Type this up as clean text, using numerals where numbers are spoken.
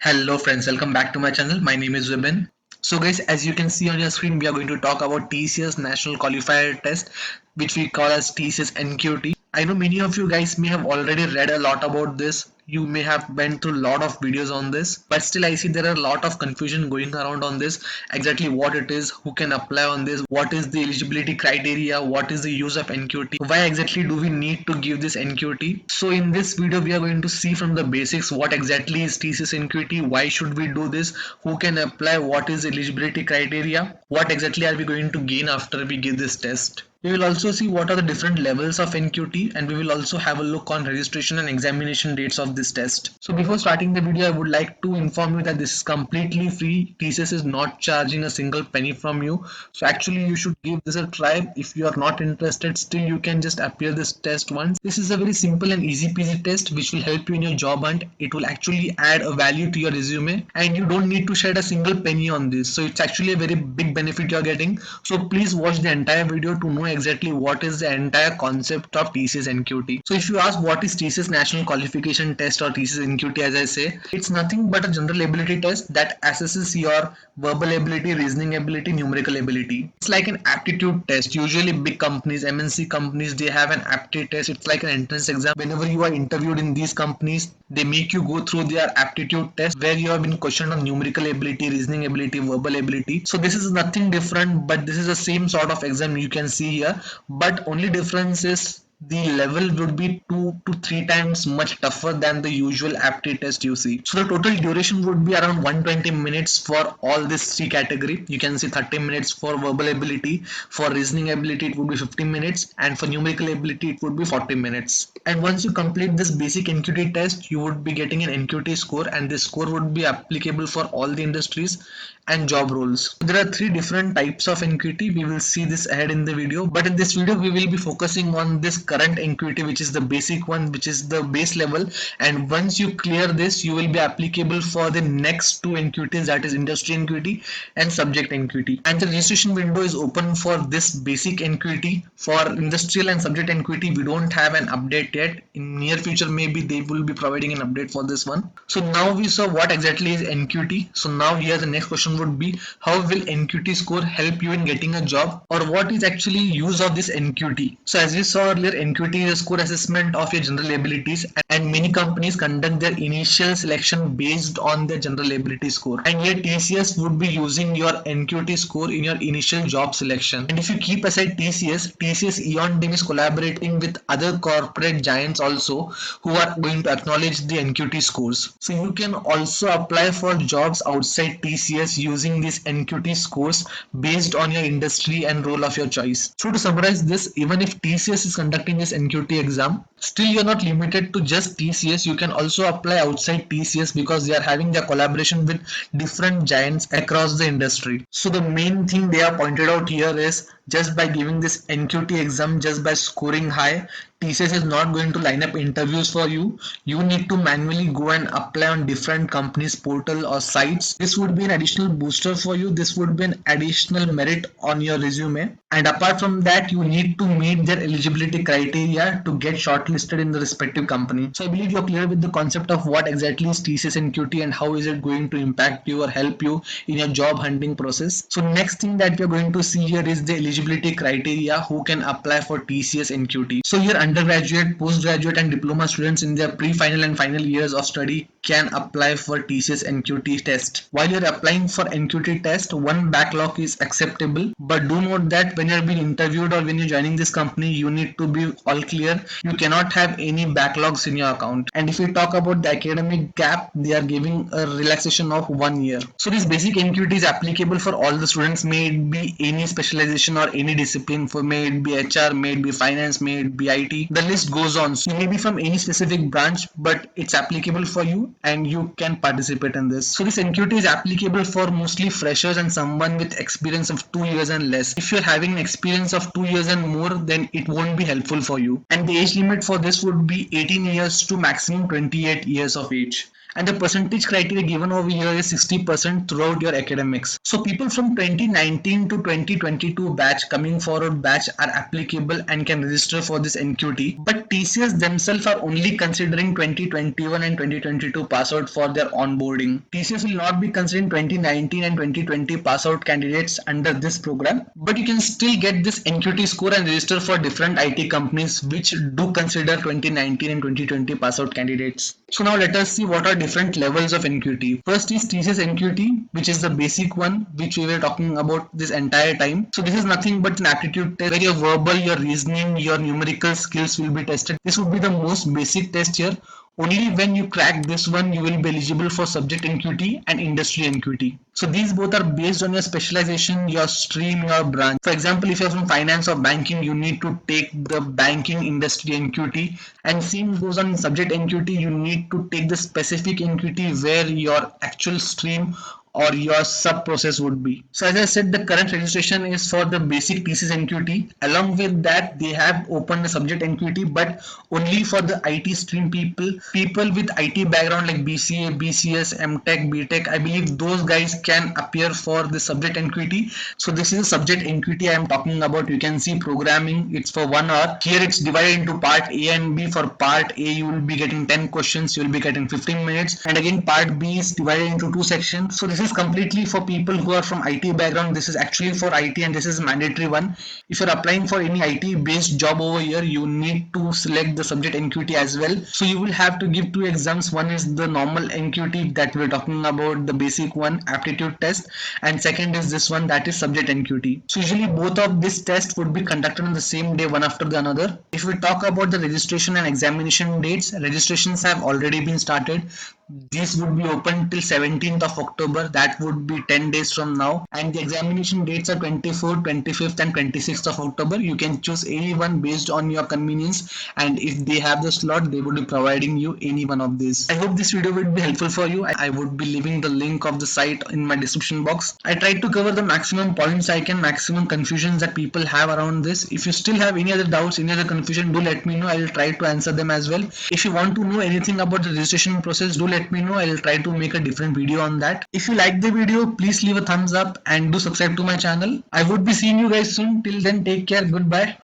Hello friends, welcome back to my channel. My name is Vibin. So guys, as you can see on your screen, we are going to talk about TCS National Qualifier Test, which we call as TCS NQT. I know many of you guys may have already read a lot about this. You may have went through a lot of videos on this, but still I see there are a lot of confusion going around on this. Exactly what it is, who can apply on this, what is the eligibility criteria, what is the use of NQT, why exactly do we need to give this NQT. So in this video we are going to see from the basics what exactly is TCS NQT, why should we do this, who can apply, what is eligibility criteria, what exactly are we going to gain after we give this test. We will also see what are the different levels of NQT, and we will also have a look on registration and examination dates of this test. So before starting the video, I would like to inform you that this is completely free. TCS is not charging a single penny from you. So actually you should give this a try. If you are not interested, still you can just appear this test once. This is a very simple and easy peasy test which will help you in your job hunt. It will actually add a value to your resume and you don't need to shed a single penny on this. So it's actually a very big benefit you're getting. So please watch the entire video to know exactly what is the entire concept of TCS NQT. So if you ask what is TCS National Qualification Test or TCS NQT, as I say, it's nothing but a general ability test that assesses your verbal ability, reasoning ability, numerical ability. It's like an aptitude test. Usually big companies, MNC companies, they have an aptitude test. It's like an entrance exam. Whenever you are interviewed in these companies, they make you go through their aptitude test where you have been questioned on numerical ability, reasoning ability, verbal ability. So this is nothing different, but this is the same sort of exam you can see here, but only difference is the level would be 2 to 3 times much tougher than the usual aptitude test you see. So the total duration would be around 120 minutes for all this three category. You can see 30 minutes for verbal ability, for reasoning ability it would be 50 minutes, and for numerical ability it would be 40 minutes. And once you complete this basic NQT test, you would be getting an NQT score, and this score would be applicable for all the industries and job roles. There are three different types of NQT. We will see this ahead in the video, but in this video we will be focusing on this current NQT, which is the basic one, which is the base level, and once you clear this you will be applicable for the next two NQTs, that is industry NQT and subject NQT. And the registration window is open for this basic NQT. For industrial and subject NQT we don't have an update yet. In near future maybe they will be providing an update for this one. So now we saw what exactly is NQT. So now here the next question would be, how will NQT score help you in getting a job, or what is actually use of this NQT. So as we saw earlier, NQT is a score assessment of your general abilities, and many companies conduct their initial selection based on their general ability score, and here TCS would be using your NQT score in your initial job selection. And if you keep aside TCS Eon team is collaborating with other corporate giants also who are going to acknowledge the NQT scores. So you can also apply for jobs outside TCS using these NQT scores based on your industry and role of your choice. So to summarize this, even if TCS is conducting this NQT exam, still you're not limited to just TCS. You can also apply outside TCS because they are having their collaboration with different giants across the industry. So the main thing they have pointed out here is, just by giving this NQT exam, just by scoring high, TCS is not going to line up interviews for you. You need to manually go and apply on different companies' portal or sites. This would be an additional booster for you. This would be an additional merit on your resume. And apart from that, you need to meet their eligibility criteria to get shortlisted in the respective company. So I believe you're clear with the concept of what exactly is TCS NQT and how is it going to impact you or help you in your job hunting process. So next thing that we're going to see here is the eligibility criteria, who can apply for TCS NQT. So here undergraduate, postgraduate and diploma students in their pre-final and final years of study can apply for TCS NQT test. While you're applying for NQT test, one backlog is acceptable, but do note that when you're being interviewed or when you're joining this company, you need to be all clear. You cannot have any backlogs in your account. And if we talk about the academic gap, they are giving a relaxation of 1 year. So this basic NQT is applicable for all the students, may it be any specialization or any discipline, for may it be HR, may it be finance, may it be IT. The list goes on. So you may be from any specific branch, but it's applicable for you and you can participate in this. So this NQT is applicable for mostly freshers and someone with experience of 2 years and less. If you're having an experience of 2 years and more, then it won't be helpful for you. And the age limit for this would be 18 years to maximum 28 years of age. and the percentage criteria given over here is 60% throughout your academics. So people from 2019 to 2022 batch, coming forward batch, are applicable and can register for this NQT, but TCS themselves are only considering 2021 and 2022 pass out for their onboarding. TCS will not be considering 2019 and 2020 pass out candidates under this program, but you can still get this NQT score and register for different IT companies which do consider 2019 and 2020 pass out candidates. So now let us see what are different levels of NQT. First is TCS NQT, which is the basic one which we were talking about this entire time. So this is nothing but an aptitude test where your verbal, your reasoning, your numerical skills will be tested. This would be the most basic test here. Only when you crack this one, you will be eligible for subject NQT and industry NQT. So these both are based on your specialization, your stream, your branch. For example, if you're from finance or banking, you need to take the banking industry NQT, and same goes on in subject NQT, you need to take the specific NQT where your actual stream or your sub process would be. So as I said, the current registration is for the basic TCS NQT. Along with that, they have opened the subject NQT, but only for the IT stream people with IT background like BCA, BCS, MTech, BTech. I believe those guys can appear for the subject NQT. So this is a subject NQT I am talking about. You can see programming, it's for 1 hour. Here it's divided into part A and B. For part A, you will be getting 10 questions, you will be getting 15 minutes. And again, part B is divided into 2 sections. So this is completely for people who are from IT background. This is actually for IT and this is mandatory one. If you're applying for any IT based job over here, you need to select the subject NQT as well. So you will have to give 2 exams. One is the normal NQT that we're talking about, the basic one, aptitude test, and second is this one, that is subject NQT. So usually both of these tests would be conducted on the same day, one after the another. If we talk about the registration and examination dates, registrations have already been started. These would be open till 17th of October. That would be 10 days from now. And the examination dates are 24th, 25th and 26th of October. You can choose any one based on your convenience. And if they have the slot, they would be providing you any one of these. I hope this video will be helpful for you. I would be leaving the link of the site in my description box. I tried to cover the maximum points I can, maximum confusions that people have around this. If you still have any other doubts, any other confusion, do let me know. I will try to answer them as well. If you want to know anything about the registration process, do let me know. I'll try to make a different video on that. If you like the video, please leave a thumbs up and do subscribe to my channel. I would be seeing you guys soon. Till then, take care. Goodbye.